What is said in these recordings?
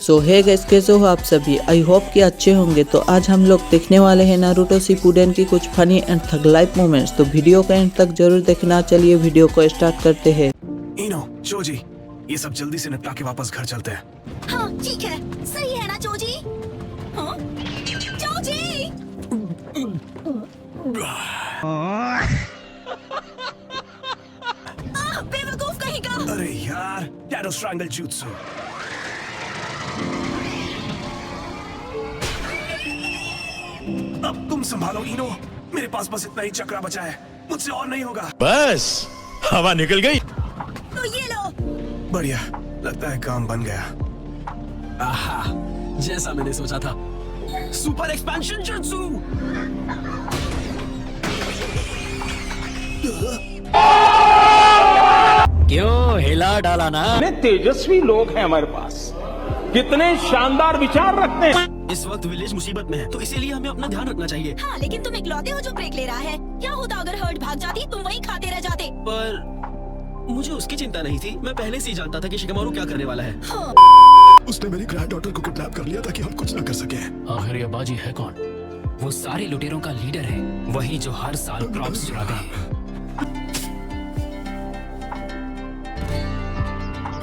सो hey guys, कैसे हो आप सभी। आई होप कि अच्छे होंगे। तो आज हम लोग देखने वाले हैं नारुतो शिपुडेन की कुछ funny and tug life moments. तो वीडियो को एंड तक जरूर देखना। चलिए वीडियो को स्टार्ट करते हैं। इनो, चोजी, ये सब जल्दी से निपटा के वापस घर चलते हैं। हाँ ठीक है, सही है ना चोजी? हाँ? चोजी! बेवकूफ कहीं का! अरे यार, टैरो स्ट्रैंगल jutsu। अब तुम संभालो इनो, मेरे पास बस इतना ही चक्रा बचा है, मुझसे और नहीं होगा। बस हवा निकल गई। तो ये लो। बढ़िया, लगता है काम बन गया। आहा, जैसा मैंने सोचा था। Super expansion jutsu. क्यों हिला डाला ना? कितने तेजस्वी लोग हैं हमारे पास, कितने शानदार विचार रखते हैं। इस वक्त विलेज मुसीबत में है, तो इसीलिए हमें अपना ध्यान रखना चाहिए। हाँ, लेकिन तुम इकलौते हो जो ब्रेक ले रहा है। क्या होता अगर हर्ट भाग जाती, तुम वहीं खाते रह जाते। पर मुझे उसकी चिंता नहीं थी। मैं पहले से ही जानता था कि शिकामारू क्या करने वाला है। हाँ। उसने मेरी ग्रैंड डॉटर को किडनैप कर लिया ताकि हम कुछ न कर सके। आखिर ये बाजी है कौन? वो सारे लुटेरों का लीडर है, वही जो हर साल क्रॉप्स चुराते हैं।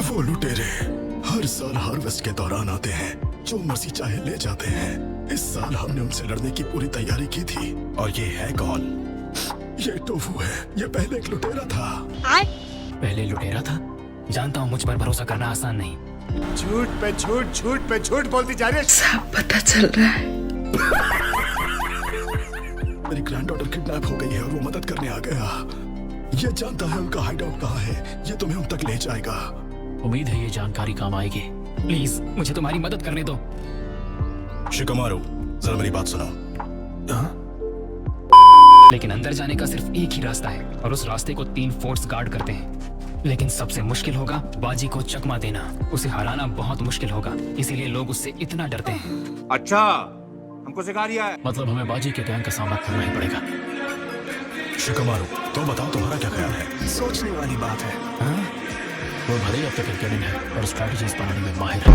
वो लुटेरे हर साल हार्वेस्ट के दौरान आते हैं, जो मर्जी चाहे ले जाते हैं। इस साल हमने उनसे लड़ने की पूरी तैयारी की थी। और ये है कौन? ये टोफू है। ये पहले एक लुटेरा था। पहले लुटेरा था? जानता हूँ मुझ पर भरोसा करना आसान नहीं। झूठ पे झूठ, झूठ पे झूठ बोलती जा रही है। सब पता चल रहा है। मेरी ग्रैंड डॉटर किडनैप हो गई है और वो मदद करने आ गया। ये जानता है उनका हाइड आउट कहाँ है। ये तुम्हें उन तक ले जाएगा। उम्मीद है ये जानकारी काम आएगी। प्लीज मुझे तुम्हारी मदद करने दो। शिकामारू, जरा मेरी बात सुनो। लेकिन अंदर जाने का सिर्फ एक ही रास्ता है और उस रास्ते को 3 फोर्स गार्ड करते हैं। लेकिन सबसे मुश्किल होगा बाजी को चकमा देना। उसे हराना बहुत मुश्किल होगा, इसीलिए लोग उससे इतना डरते हैं। अच्छा, हमको सिखा रिया है। मतलब हमें बाजी के गैंग का सामना करना ही पड़ेगा। शिकामारू, तो बताओ तुम्हारा क्या ख्याल है? सोचने वाली बात है। हाँ? वो भले ही अब तक क्रिकेटर है और स्ट्रैटेजीज बनाने में माहिर है।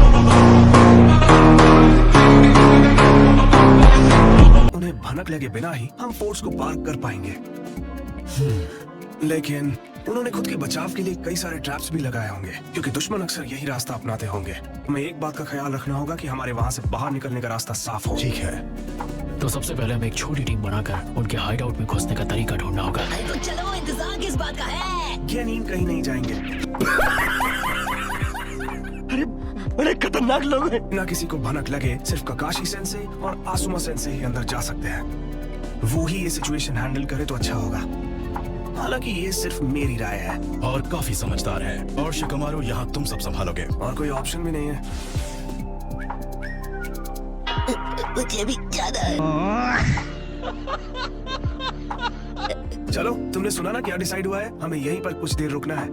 उन्हें भनक लगे बिना ही हम फोर्स को पार कर पाएंगे। लेकिन उन्होंने खुद के बचाव के लिए कई सारे ट्रैप्स भी लगाए होंगे, क्योंकि दुश्मन अक्सर यही रास्ता अपनाते होंगे। हमें एक बात का ख्याल रखना होगा कि हमारे वहाँ से बाहर निकलने का रास्ता साफ हो। ठीक है। तो सबसे पहले हमें एक छोटी टीम बनाकर उनके हाइड आउट में घुसने का तरीका ढूंढना होगा। तो चलो, इंतजार किस बात का है? ये नींद कहीं नहीं जाएंगे। अरे बड़े खतरनाक लोग हैं। ना किसी को भनक लगे, सिर्फ ककाशी सेंसे और आसुमा सेंसे ही अंदर जा सकते हैं। वो ही ये सिचुएशन हैंडल करे तो अच्छा होगा। हालांकि ये सिर्फ मेरी राय है। और काफी समझदार है। और शिकामारू, यहाँ तुम सब संभालोगे। और कोई ऑप्शन भी नहीं है। मुझे भी ज्यादा है। चलो, तुमने सुना ना क्या डिसाइड हुआ है? हमें यहीं पर कुछ देर रुकना है।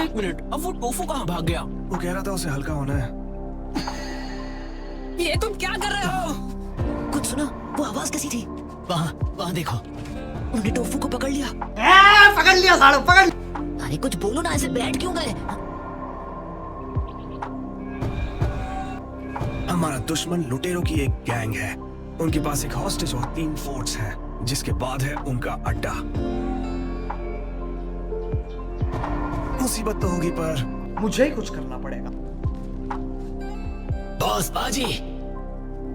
एक मिनट, अब वो टोफू कहाँ भाग गया? वो कह रहा था उसे हल्का होना है। ये तुम क्या कर रहे हो? कुछ सुना? वो आवाज कैसी थी? वहाँ देखो। उन्होंने टोफू को पकड़ लिया। पकड़ लिया सालो, पकड़। अरे कुछ बोलो ना, ऐसे बैठ क्यों गए? हमारा दुश्मन लुटेरों की एक गैंग है। उनके पास एक हॉस्टेज और 3 फोर्ट्स हैं, जिसके बाद है उनका अड्डा। मुसीबत तो होगी, पर मुझे ही कुछ करना पड़ेगा। बॉस बाजी,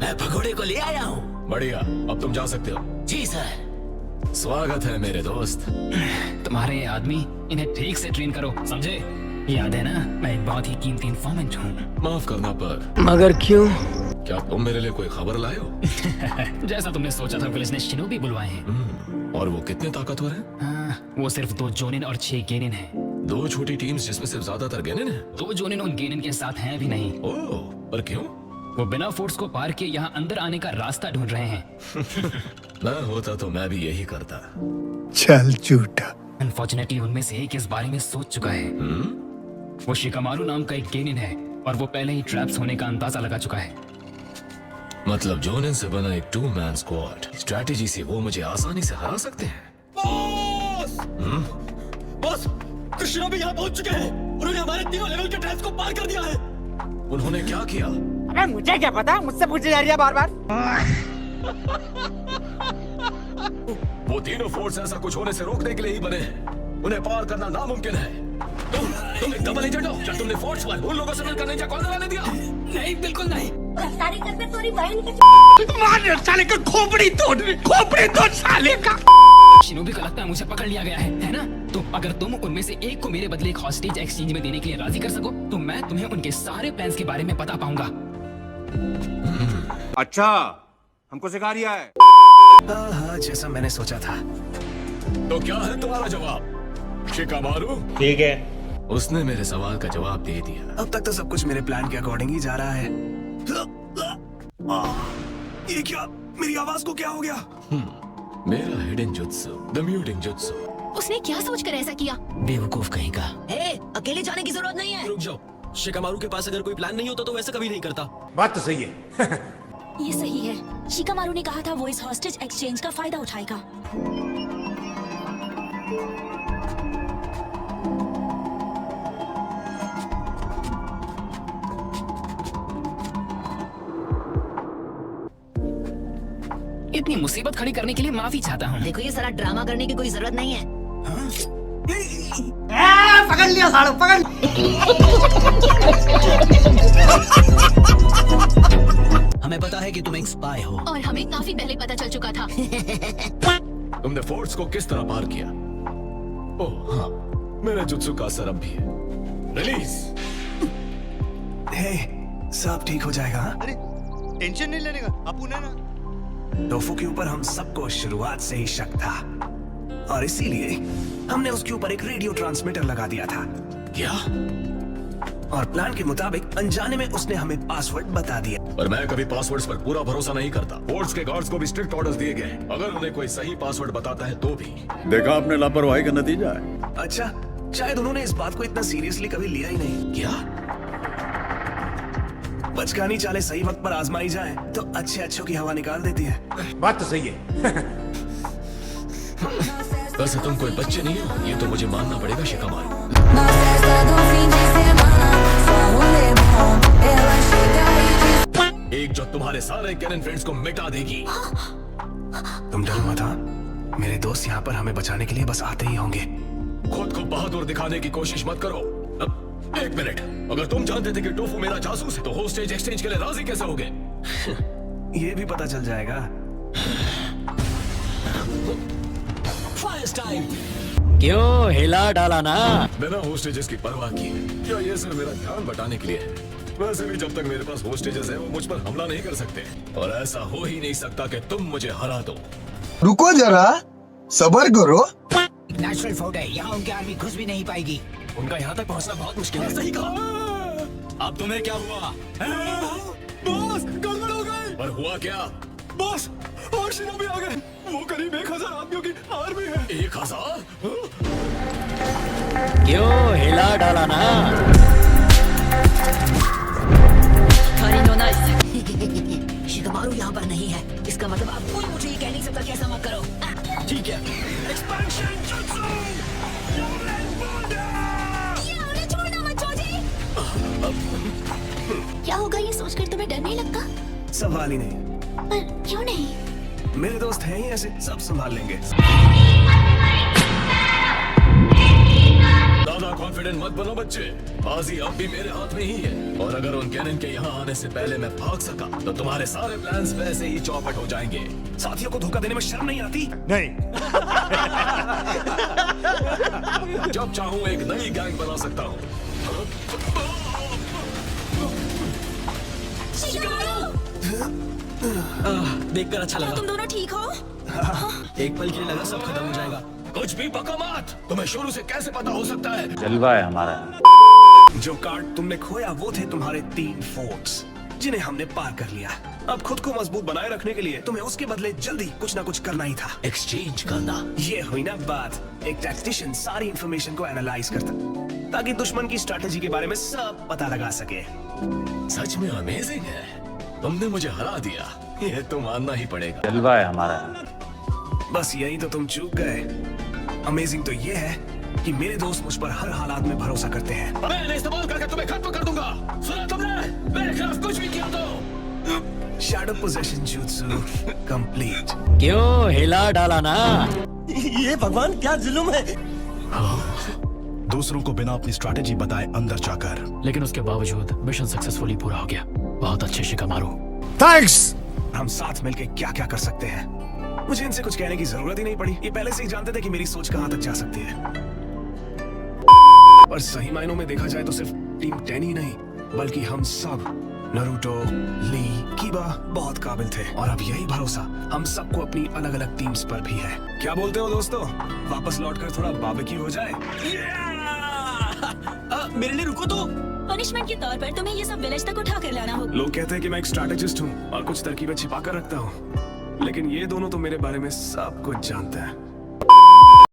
मैं भगोड़े को ले आया हूँ। बढ़िया, अब तुम जा सकते हो। जी सर। स्वागत है मेरे दोस्त। तुम्हारे ये आदमी, इन्हें ठीक से ट्रेन करो, समझे? याद है ना, मैं एक बहुत ही कीमती इन्फॉर्मेंट हूँ। माफ करना, पर मगर क्यों? क्या तुम मेरे लिए कोई खबर लाए हो? जैसा तुमने सोचा था, पुलिस ने शिनोबी बुलवाए हैं। और वो कितने ताकतवर हैं? हाँ, वो सिर्फ 2 जोनिन और 6 गेनिन हैं। 2 छोटी टीम्स जिसमें सिर्फ ज्यादातर गेनिन हैं। 2 जोनिन उन गेनिन के साथ हैं भी नहीं। ओह, पर क्यों? वो बिना फोर्स को पार किए यहाँ अंदर आने का रास्ता ढूंढ रहे हैं। मैं होता तो मैं भी यही करता। चल झूठा। अनफॉर्चुनेटली उनमें से एक इस बारे में सोच चुका है। वो शिकामारू नाम का एक गेनिन है और वो पहले ही ट्रैप्स होने का अंदाजा लगा चुका है। मतलब जोनिन से बना एक 2 मैन स्क्वाड स्ट्रैटेजी से वो मुझे आसानी से हरा सकते हैं। बॉस, कृष्णा भी यहाँ पहुँच चुके हैं। उन्होंने हमारे तीनों लेवल के ट्रैप्स को पार कर दिया है। उन्होंने क्या किया? अबे मुझे क्या पता, मुझसे पूछी जा रही है बार बार। वो तीनों फोर्स ऐसा कुछ होने से रोकने के लिए ही बने हैं। उन्हें पार करना नामुमकिन है। तुम एक डबल एजेंट हो। क्या तुमने फोर्स पर उन लोगों से मिलकर निंजा कॉर्नर आने दिया? नहीं, बिल्कुल नहीं। रफ्तारी करके तोरी बहन के मार साले का खोपड़ी तोड़ साले का। शिनोबी को लगता है मुझे पकड़ लिया गया है ना? तो अगर तुम उनमें से एक को मेरे बदले एक हॉस्टेज एक्सचेंज में देने के लिए राजी कर सको तो मैं तुम्हें उनके सारे प्लान्स के बारे में बता पाऊंगा। अच्छा, हमको सिखा रिया है। हाँ, जैसा मैंने सोचा था। तो क्या है तुम्हारा जवाब? शिकामारू? ठीक है। उसने मेरे सवाल का जवाब दे दिया। अब तक तो सब कुछ मेरे प्लान के अकॉर्डिंग ही जा रहा है। ये क्या? मेरी आवाज को क्या हो गया? मेरा hidden jutsu, the muting jutsu. उसने क्या सोचकर ऐसा किया? बेवकूफ कहीं का। अकेले जाने की जरूरत नहीं है। रुक जाओ, शिकामारू के पास अगर कोई प्लान नहीं होता तो वैसे कभी नहीं करता। बात तो सही है। ये सही है। शिकामारू ने कहा था वो इस हॉस्टेज एक्सचेंज का फायदा उठाएगा। इतनी मुसीबत खड़ी करने के लिए माफी चाहता हूँ। देखो ये सारा ड्रामा करने की कोई जरूरत नहीं है। पकड़ लिया साड़ू, पकड़। हमें पता है कि तुम एक स्पाई हो। और हमें काफी पहले पता चल चुका था। तुमने फोर्स को किस तरह पार किया? ओह हाँ, मेरे जुत्सु का असर अब भी है। रिलीज। सब ठीक हो जाएगा। अरे टेंशन नहीं लेने का, अपू ने ना। टोफू के ऊपर हम सबको शुरुआत से ही शक था और इसीलिए हमने उसके ऊपर एक रेडियो ट्रांसमीटर लगा दिया था। क्या? और प्लान के मुताबिक अनजाने में उसने हमें पासवर्ड बता दिया। पर मैं कभी पासवर्ड्स पर पूरा भरोसा नहीं करता। फोर्स के गार्ड्स को भी स्ट्रिक्ट ऑर्डर्स दिए गए हैं। अगर उन्हें कोई सही पासवर्ड बताता है तो भी। देखा आपने लापरवाही का नतीजा है। अच्छा, शायद उन्होंने इस बात को इतना सीरियसली कभी लिया ही नहीं। क्या? बचकानी चालें सही वक्त पर आजमाई जाए तो अच्छों की हवा निकाल देती है। बात तो सही है। वैसे तुम कोई बच्चे नहीं हो, ये तो मुझे मानना पड़ेगा शिकामारू। एक जो तुम्हारे सारे कैनन फ्रेंड्स को मिटा देगी। तुम डरो मत। मेरे दोस्त यहाँ पर हमें बचाने के लिए बस आते ही होंगे। खुद को बहादुर दिखाने की कोशिश मत करो। अब एक मिनट, अगर तुम जानते थे कि टोफू मेरा जासूस है तो होस्टेज एक्सचेंज के लिए राजी कैसे हो गए? ये भी पता चल जाएगा। क्यों हिला डाला ना? बिना होस्टेजेस की परवाह किए। क्या ये सिर्फ मेरा ध्यान बटाने के लिए है? वैसे भी जब तक मेरे पास होस्टेजेस है वो मुझ पर हमला नहीं कर सकते और ऐसा हो ही नहीं सकता कि तुम मुझे हरा दो। रुको जरा, सब्र करो। नेचुरल फोर्ट है, यहाँ उनकी आर्मी घुस भी नहीं पाएगी। उनका यहाँ तक पहुँचना बहुत मुश्किल है। सही कहा। अब तुम्हें क्या हुआ? बॉस, गड़बड़ हो गई। पर हुआ क्या? बॉस, और शिनोबी आ गए। वो करीब 1000 आदमियों की आर्मी है। 1000? क्यों हिला डाला ना? शिकामारू यहाँ पर नहीं है। इसका मतलब अब कोई मुझे ये कह नहीं सकता कि ऐसा मत करो। ठीक है। छोड़ना मत जोजी। क्या होगा ये सोचकर तुम्हें डर नहीं लगता? सवाल ही नहीं। पर क्यों नहीं? मेरे दोस्त हैं ही ऐसे, सब संभाल लेंगे। ज्यादा कॉन्फिडेंट मत बनो बच्चे। बाजी अब भी मेरे हाथ में ही है और अगर उन कैनन के यहाँ आने से पहले मैं भाग सका तो तुम्हारे सारे प्लान्स वैसे ही चौपट हो जाएंगे। साथियों को धोखा देने में शर्म नहीं आती? नहीं। जब चाहूँ एक नई गैंग बना सकता हूँ। देखकर अच्छा लगा। तुम दोनों ठीक हो? एक पल के लिए लगा सब खत्म हो जाएगा। कुछ भी बको मत। तुम्हें शुरू से कैसे पता हो सकता है? जलवा है हमारा। जो कार्ड तुमने खोया वो थे तुम्हारे 3 फोर्ट्स जिन्हें हमने पार कर लिया। अब खुद को मजबूत बनाए रखने के लिए तुम्हें उसके बदले जल्दी कुछ ना कुछ करना ही था। एक्सचेंज करना। ये हुई ना बात। एक टैक्टिशियन सारी इंफॉर्मेशन को एनालाइज करता ताकि दुश्मन की स्ट्रेटेजी के बारे में सब पता लगा सके। सच में अमेजिंग है। तुमने मुझे हरा दिया, ये तो मानना ही पड़ेगा। जलवा है हमारा। बस यही तो तुम चूक गए। अमेजिंग तो ये है कि मेरे दोस्त मुझ पर हर हालात में भरोसा करते हैं। मैं इस्तेमाल करके तुम्हें खत्म कर दूंगा। सुना तुमने? Shadow possession jutsu complete. क्यों हिला डाला ना? ये भगवान क्या जुल्म है। दूसरों को बिना अपनी स्ट्रैटेजी बताए अंदर जाकर। लेकिन उसके बावजूद मिशन सक्सेसफुली पूरा हो गया। बहुत अच्छे शिकामारू। थैंक्स। हम साथ मिलकर क्या क्या कर सकते हैं, मुझे इनसे कुछ कहने की जरूरत ही नहीं पड़ी। ये पहले से ही जानते थे कि मेरी सोच कहां तक जा सकती है। और सही मायनों में देखा जाए तो सिर्फ टीम 10 ही नहीं, बल्कि हम सब नारुतो, ली, कीबा बहुत काबिल थे। और अब यही भरोसा हम सबको अपनी अलग अलग टीम्स पर भी है। क्या बोलते हो दोस्तों, वापस लौटकर थोड़ा बारबेक्यू हो जाए? मेरे लिए रुको तो। पनिशमेंट के तौर पर तुम्हें ये सब विलेज तक उठा कर लाना होगा। लोग कहते हैं कि मैं एक स्ट्रैटेजिस्ट हूँ और कुछ तरकीबें छिपा कर रखता हूँ, लेकिन ये दोनों तो मेरे बारे में सब कुछ जानते हैं।